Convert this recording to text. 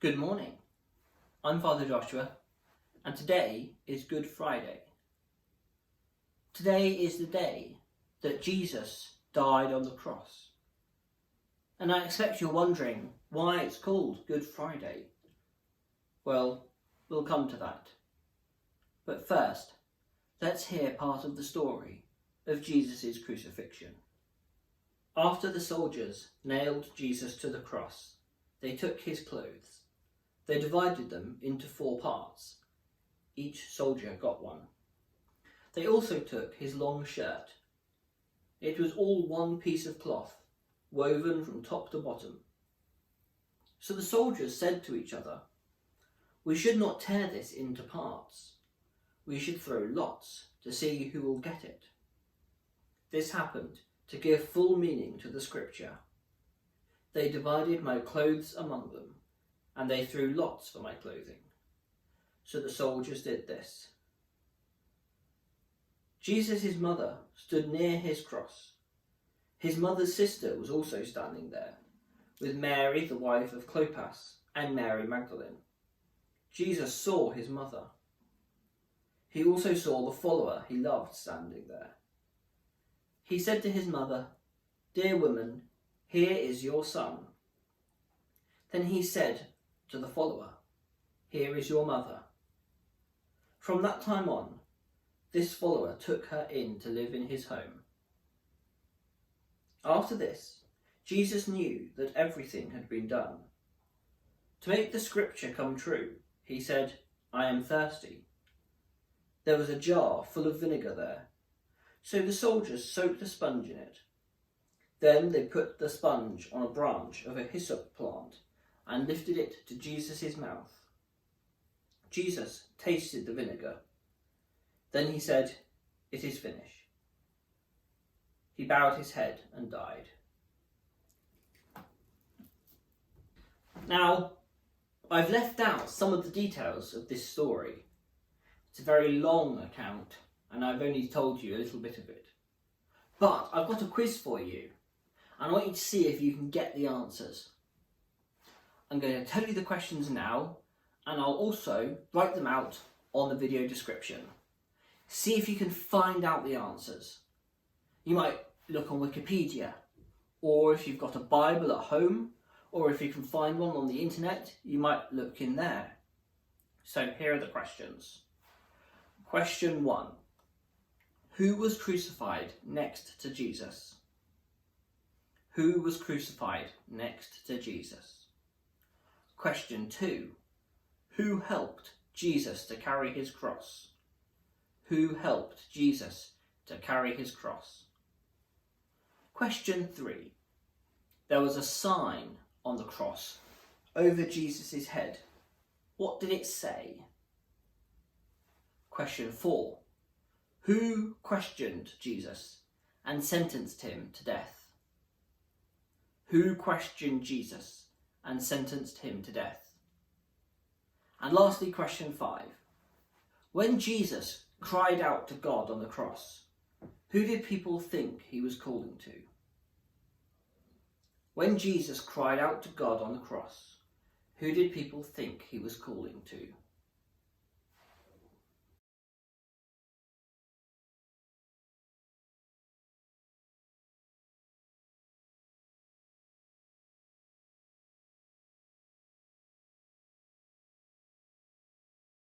Good morning, I'm Father Joshua, and today is Good Friday. Today is the day that Jesus died on the cross. And I expect you're wondering why it's called Good Friday. Well, we'll come to that. But first, let's hear part of the story of Jesus' crucifixion. After the soldiers nailed Jesus to the cross, they took his clothes. They divided them into 4 parts. Each soldier got one. They also took his long shirt. It was all one piece of cloth, woven from top to bottom. So the soldiers said to each other, "We should not tear this into parts. We should throw lots to see who will get it." This happened to give full meaning to the scripture. They divided my clothes among them, and they threw lots for my clothing. So the soldiers did this. Jesus' mother stood near his cross. His mother's sister was also standing there, with Mary, the wife of Clopas, and Mary Magdalene. Jesus saw his mother. He also saw the follower he loved standing there. He said to his mother, "Dear woman, here is your son." Then he said to the follower, "Here is your mother." From that time on, this follower took her in to live in his home. After this, Jesus knew that everything had been done. To make the scripture come true, he said, "I am thirsty." There was a jar full of vinegar there, so the soldiers soaked a sponge in it. Then they put the sponge on a branch of a hyssop plant and lifted it to Jesus' mouth. Jesus tasted the vinegar. Then he said, "It is finished." He bowed his head and died. Now, I've left out some of the details of this story. It's a very long account, and I've only told you a little bit of it. But I've got a quiz for you, and I want you to see if you can get the answers. I'm going to tell you the questions now, and I'll also write them out on the video description. See if you can find out the answers. You might look on Wikipedia, or if you've got a Bible at home, or if you can find one on the internet, you might look in there. So here are the questions. Question 1. Who was crucified next to Jesus? Who was crucified next to Jesus? Question 2. Who helped Jesus to carry his cross? Who helped Jesus to carry his cross? Question 3. There was a sign on the cross over Jesus' head. What did it say? Question 4. Who questioned Jesus and sentenced him to death? Who questioned Jesus and sentenced him to death? And lastly, question 5. When Jesus cried out to God on the cross, who did people think he was calling to? When Jesus cried out to God on the cross, who did people think he was calling to?